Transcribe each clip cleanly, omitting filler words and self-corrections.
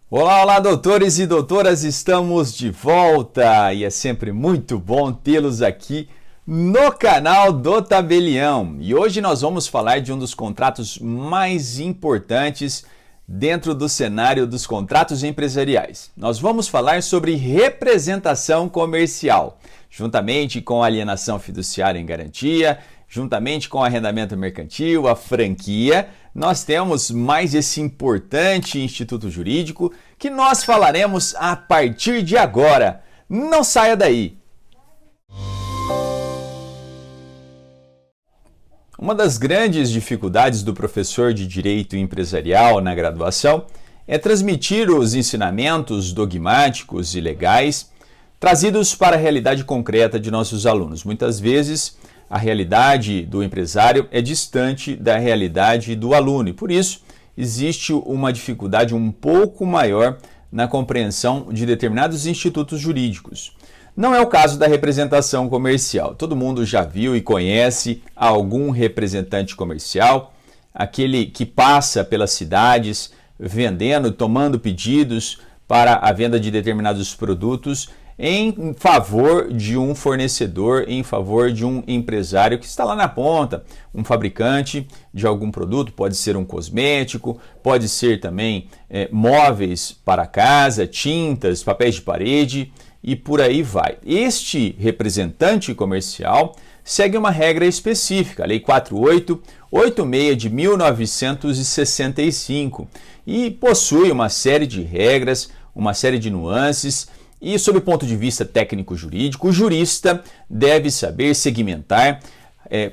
Olá, olá, doutores e doutoras, estamos de volta e é sempre muito bom tê-los aqui no canal do Tabelião. E hoje nós vamos falar de um dos contratos mais importantes dentro do cenário dos contratos empresariais. Nós vamos falar sobre representação comercial, juntamente com alienação fiduciária em garantia, juntamente com arrendamento mercantil, a franquia. Nós temos mais esse importante instituto jurídico que nós falaremos a partir de agora. Não saia daí! Uma das grandes dificuldades do professor de Direito Empresarial na graduação é transmitir os ensinamentos dogmáticos e legais trazidos para a realidade concreta de nossos alunos. Muitas vezes, a realidade do empresário é distante da realidade do aluno e, por isso, existe uma dificuldade um pouco maior na compreensão de determinados institutos jurídicos. Não é o caso da representação comercial. Todo mundo já viu e conhece algum representante comercial, aquele que passa pelas cidades vendendo, tomando pedidos para a venda de determinados produtos em favor de um fornecedor, em favor de um empresário que está lá na ponta, um fabricante de algum produto, pode ser um cosmético, pode ser também móveis para casa, tintas, papéis de parede e por aí vai. Este representante comercial segue uma regra específica, a Lei 4886 de 1965, e possui uma série de regras, uma série de nuances. E, sob o ponto de vista técnico-jurídico, o jurista deve saber segmentar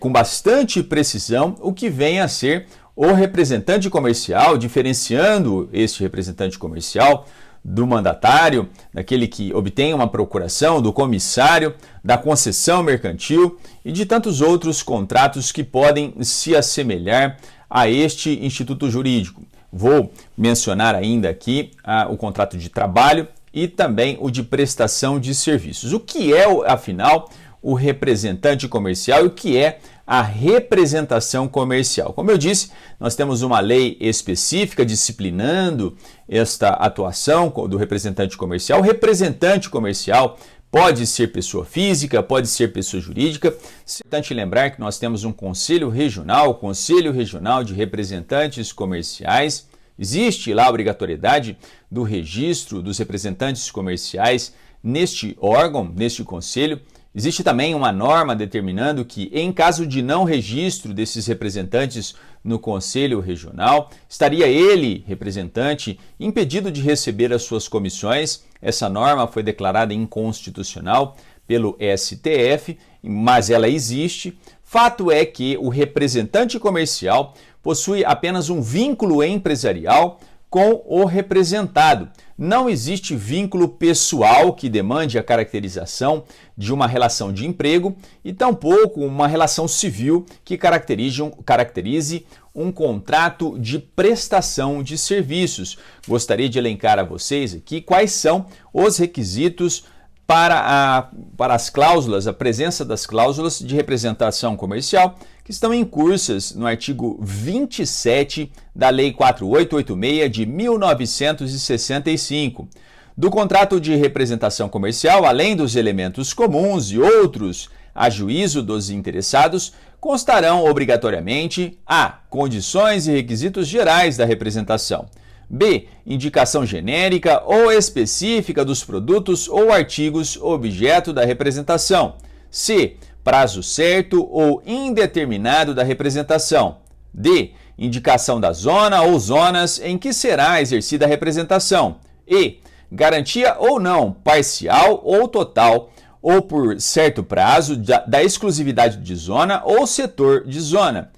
com bastante precisão o que vem a ser o representante comercial, diferenciando este representante comercial do mandatário, daquele que obtém uma procuração, do comissário, da concessão mercantil e de tantos outros contratos que podem se assemelhar a este instituto jurídico. Vou mencionar ainda aqui o contrato de trabalho e também o de prestação de serviços. O que é, afinal, o representante comercial e o que é a representação comercial? Como eu disse, nós temos uma lei específica disciplinando esta atuação do representante comercial. O representante comercial pode ser pessoa física, pode ser pessoa jurídica. É importante lembrar que nós temos um Conselho Regional, o Conselho Regional de Representantes Comerciais. Existe lá a obrigatoriedade do registro dos representantes comerciais neste órgão, neste conselho. Existe também uma norma determinando que, em caso de não registro desses representantes no Conselho Regional, estaria ele, representante, impedido de receber as suas comissões. Essa norma foi declarada inconstitucional pelo STF, mas ela existe. Fato é que o representante comercial possui apenas um vínculo empresarial com o representado. Não existe vínculo pessoal que demande a caracterização de uma relação de emprego e tampouco uma relação civil que caracterize um contrato de prestação de serviços. Gostaria de elencar a vocês aqui quais são os requisitos para as cláusulas, a presença das cláusulas de representação comercial que estão incursas no artigo 27 da Lei 4886 de 1965. Do contrato de representação comercial, além dos elementos comuns e outros a juízo dos interessados, constarão obrigatoriamente a. Condições e requisitos gerais da representação. B. Indicação genérica ou específica dos produtos ou artigos objeto da representação. C. Prazo certo ou indeterminado da representação. D. Indicação da zona ou zonas em que será exercida a representação. E. Garantia ou não, parcial ou total, ou por certo prazo da exclusividade de zona ou setor de zona.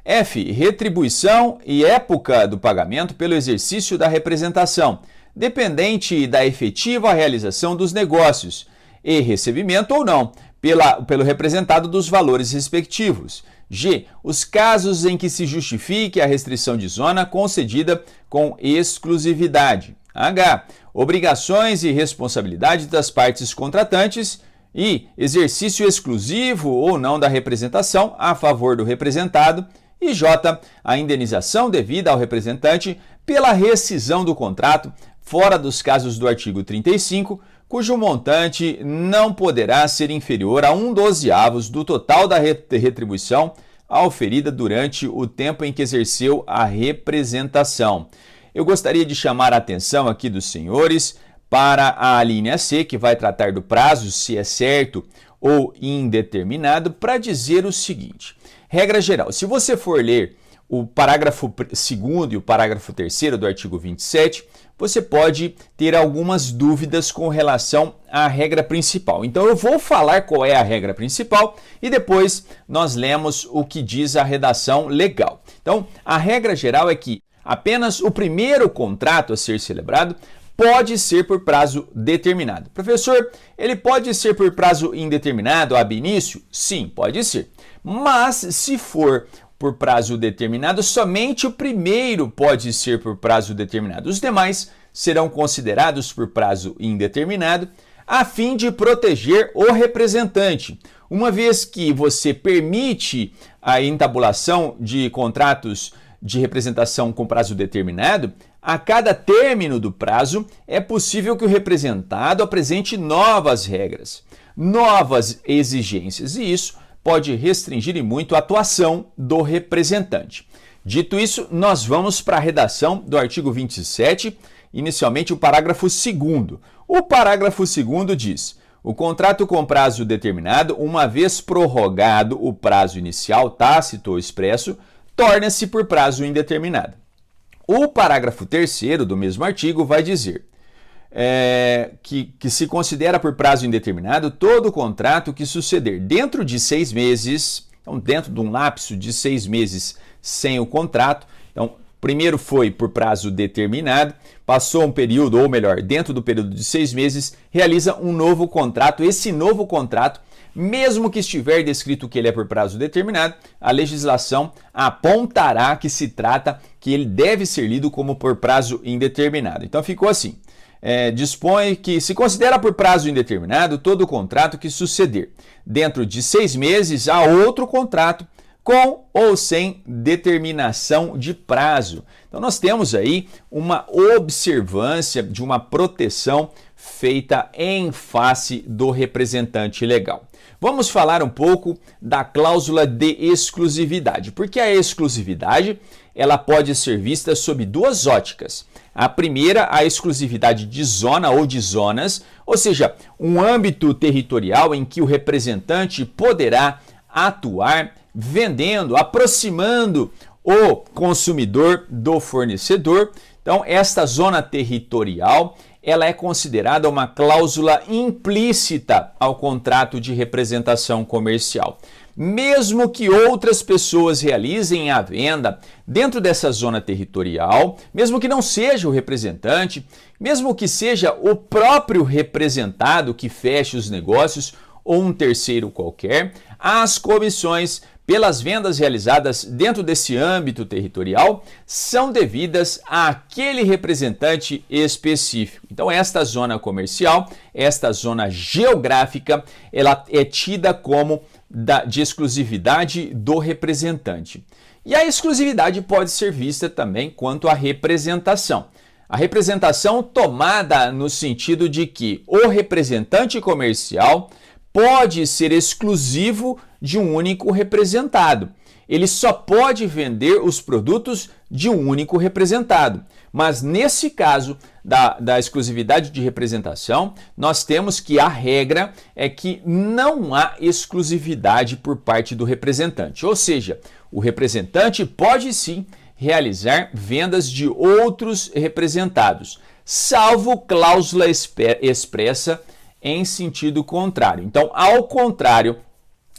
F. Retribuição e época do pagamento pelo exercício da representação, dependente da efetiva realização dos negócios, e recebimento ou não, pelo representado dos valores respectivos. G. Os casos em que se justifique a restrição de zona concedida com exclusividade. H. Obrigações e responsabilidade das partes contratantes. I. Exercício exclusivo ou não da representação a favor do representado. E J. A indenização devida ao representante pela rescisão do contrato fora dos casos do artigo 35, cujo montante não poderá ser inferior a 1/12 do total da retribuição auferida durante o tempo em que exerceu a representação. Eu gostaria de chamar a atenção aqui dos senhores para a linha C, que vai tratar do prazo, se é certo ou indeterminado, para dizer o seguinte: regra geral, se você for ler o parágrafo 2º e o parágrafo 3º do artigo 27, você pode ter algumas dúvidas com relação à regra principal. Então eu vou falar qual é a regra principal e depois nós lemos o que diz a redação legal. Então, a regra geral é que apenas o primeiro contrato a ser celebrado pode ser por prazo determinado. Professor, ele pode ser por prazo indeterminado ab início? Sim, pode ser. Mas se for por prazo determinado, somente o primeiro pode ser por prazo determinado. Os demais serão considerados por prazo indeterminado, a fim de proteger o representante. Uma vez que você permite a entabulação de contratos de representação com prazo determinado, a cada término do prazo é possível que o representado apresente novas regras, novas exigências, e isso pode restringir e muito a atuação do representante. Dito isso, nós vamos para a redação do artigo 27, inicialmente o parágrafo 2º. O parágrafo 2º diz: o contrato com prazo determinado, uma vez prorrogado o prazo inicial, tácito ou expresso, torna-se por prazo indeterminado. O parágrafo 3º do mesmo artigo vai dizer que se considera por prazo indeterminado todo contrato que suceder dentro de 6 meses, então dentro de um lapso de 6 meses sem o contrato. Então, primeiro foi por prazo determinado, passou um período, ou melhor, dentro do período de 6 meses, realiza um novo contrato. Esse novo contrato, mesmo que estiver descrito que ele é por prazo determinado, a legislação apontará que se trata, que ele deve ser lido como por prazo indeterminado. Então ficou assim: dispõe que se considera por prazo indeterminado todo contrato que suceder dentro de 6 meses a outro contrato com ou sem determinação de prazo. Então nós temos aí uma observância de uma proteção feita em face do representante legal. Vamos falar um pouco da cláusula de exclusividade, porque a exclusividade ela pode ser vista sob duas óticas. A primeira, a exclusividade de zona ou de zonas, ou seja, um âmbito territorial em que o representante poderá atuar vendendo, aproximando o consumidor do fornecedor. Então, esta zona territorial, ela é considerada uma cláusula implícita ao contrato de representação comercial. Mesmo que outras pessoas realizem a venda dentro dessa zona territorial, mesmo que não seja o representante, mesmo que seja o próprio representado que feche os negócios ou um terceiro qualquer, as comissões pelas vendas realizadas dentro desse âmbito territorial são devidas àquele representante específico. Então, esta zona comercial, esta zona geográfica, ela é tida como de exclusividade do representante. E a exclusividade pode ser vista também quanto à representação. A representação tomada no sentido de que o representante comercial pode ser exclusivo de um único representado. Ele só pode vender os produtos de um único representado. Mas nesse caso da exclusividade de representação, nós temos que a regra é que não há exclusividade por parte do representante. Ou seja, o representante pode sim realizar vendas de outros representados, salvo cláusula expressa em sentido contrário. Então, ao contrário,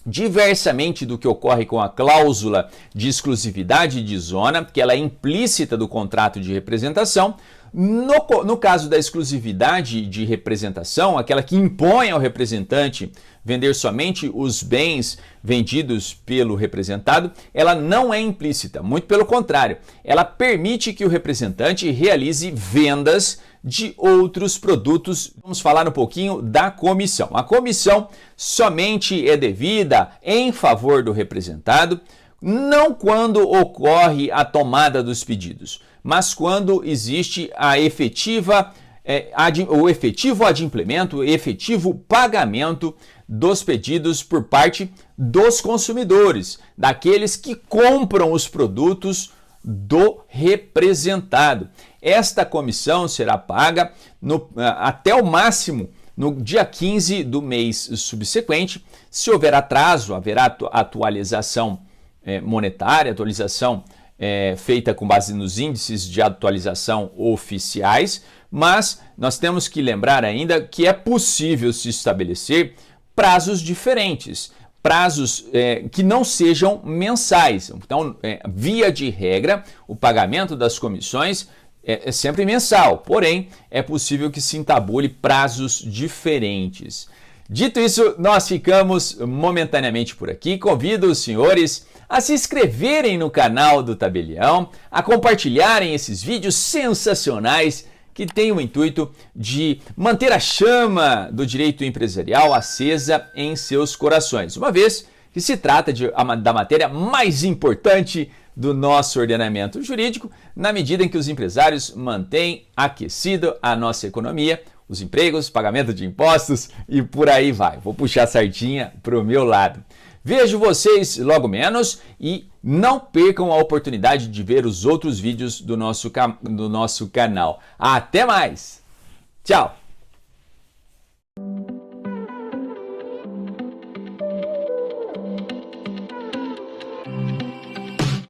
diversamente do que ocorre com a cláusula de exclusividade de zona, que ela é implícita do contrato de representação, no caso da exclusividade de representação, aquela que impõe ao representante vender somente os bens vendidos pelo representado, ela não é implícita, muito pelo contrário, ela permite que o representante realize vendas de outros produtos. Vamos falar um pouquinho da comissão. A comissão somente é devida em favor do representado não quando ocorre a tomada dos pedidos, mas quando existe a o efetivo adimplemento, o efetivo pagamento dos pedidos por parte dos consumidores, daqueles que compram os produtos do representado. Esta comissão será paga até o máximo no dia 15 do mês subsequente. Se houver atraso, haverá atualização monetária, atualização feita com base nos índices de atualização oficiais, mas nós temos que lembrar ainda que é possível se estabelecer prazos diferentes, prazos que não sejam mensais. Então, via de regra, o pagamento das comissões é sempre mensal, porém, é possível que se entabule prazos diferentes. Dito isso, nós ficamos momentaneamente por aqui. Convido os senhores a se inscreverem no canal do Tabelião, a compartilharem esses vídeos sensacionais que têm o intuito de manter a chama do direito empresarial acesa em seus corações, uma vez que se trata da matéria mais importante do nosso ordenamento jurídico, na medida em que os empresários mantêm aquecida a nossa economia, os empregos, pagamento de impostos e por aí vai. Vou puxar a sardinha para o meu lado. Vejo vocês logo menos e não percam a oportunidade de ver os outros vídeos do nosso canal. Até mais! Tchau!